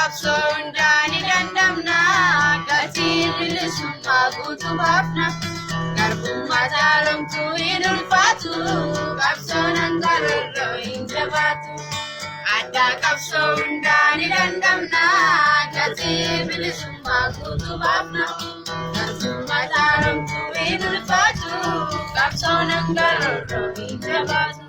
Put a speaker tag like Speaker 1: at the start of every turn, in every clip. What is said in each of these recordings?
Speaker 1: qabsoodhaan dandamna gatii bilisummaa guutuu baafna garbummaa jaalamtuu hin ulfaatu qabsoon hanqararra hin jabaatu adda qabsoodhaan dandamna gatii bilisummaa guutuu baafna garbummaa jaalamtuu hin ulfaatu qabsoon hanqararra hin jabaatu.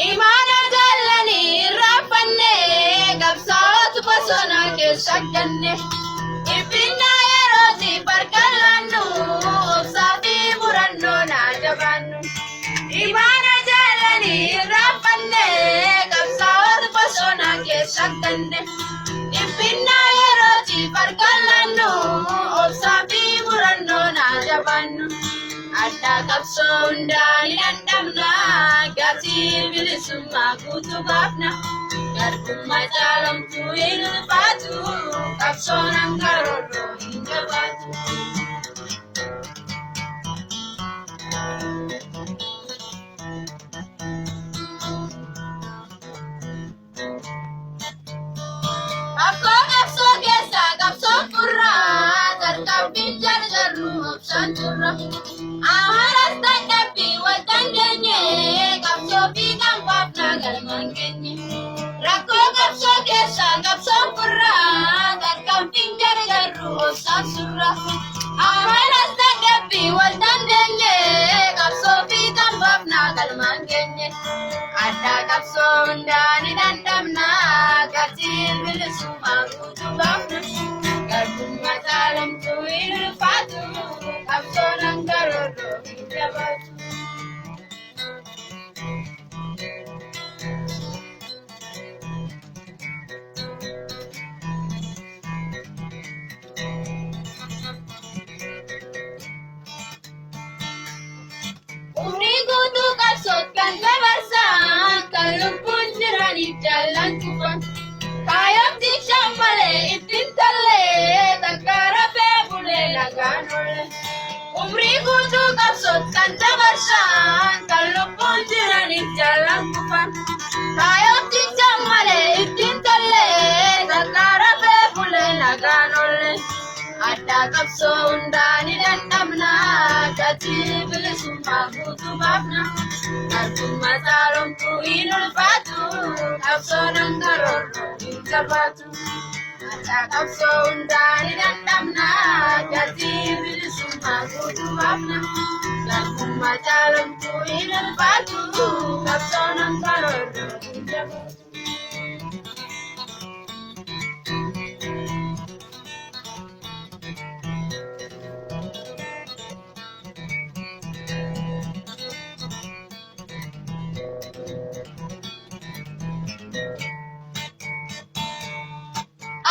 Speaker 1: Imana jalani rafanne qabsaa'otu bosona keessa ganne ibinna yerooti barkallannu obsaa fi murannoo naa jabaannu. Imana jalani rafanne qabsaa'otu bosona keessa ganne ibinna yerooti barkallannu obsaa fi murannoo naa jabaannu. Adda qabsoodhaan dandamna gatii bilisummaa guutuu baafna garbummaa jaalamtuu hin ulfaatu qabsoon hanqararra hin jabaatu. Akkoo qabsoo keessaa qabsoon furraa tarkaanfiin jarjarru obsaan turra. Amaras dadhabbii wal dandeenye qabsoo fi kan baafna galmaan geenye. Rakkoo qabsoo keessaa qabsoon furraa tarkaanfiin jarjarru obsaan surra. Amaras dadhabbii wal dandeenye qabsoo fi kan baafna galmaan geenye. Adda qabsoodhaan dandamna gatii bilisummaa guutuu baafna garbummaa jaalamtuu hin ulfaatu qabsoon hanqararra hin jabaatu. Umrii guutuu qabsoot kan dabarsan kan lubbuun jiraniif jaallan cufan kaayamti shammalee ittiin tallee takka rafee bulee nagaan olle. Umrii guutuu qabsoot kan dabarsan kan lubbuun jiraniif jaallan cufan kaayamti shammalee ittiin tallee takka rafee bulee nagaan olle. Adda qabsoodhaan dandamna gatii bilisummaa guutuu baafna garbummaa jaalamtuu hin ulfaatu qabsoon hanqararra hin jabaatu. Adda qabsoodhaan dandamna gatii bilisummaa guutuu baafna garbummaa jaalamtuu hin ulfaatu qabsoon hanqararra hin jabaatu.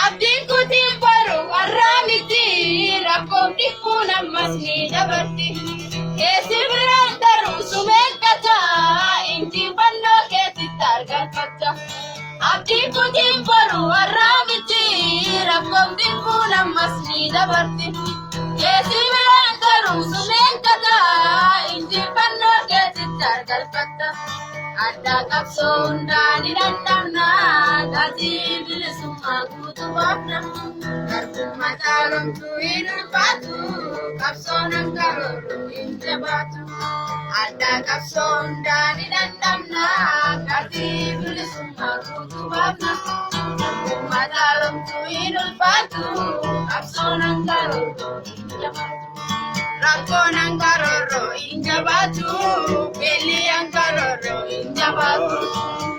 Speaker 1: Abdiin kutiin boru warraa miti rakkoon dhiphuun ammas ni dabarti. Keessi biraan daruu sumeekkataa injifannoo keetitti arganfatta. Abdiin kutiin boru warraa miti rakkoon dhiphuun ammas ni dabarti. Keessi biraan daruu sumeekkataa injifannoo keetitti arganfatta. Adda qabsoodhaan dandamna gatii bilisummaa guutuu baafna garbummaa jaalamtuu hin ulfaatu qabsoon hanqararra hin jabaatu. Adda qabsoodhaan dandamna gatii bilisummaa guutuu baafna garbummaa jaalamtuu hin ulfaatu qabsoon hanqararra hin jabaatu. Rakkoon hanqararra hin jabaatu beelli hanqararra hin jabaatu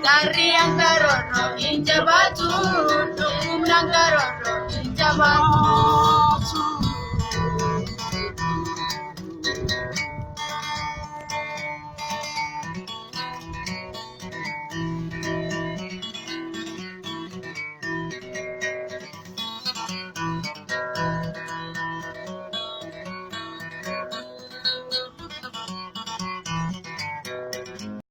Speaker 1: garri hanqararra hin jabaatu dhukkubni hanqararra hin jabaatu.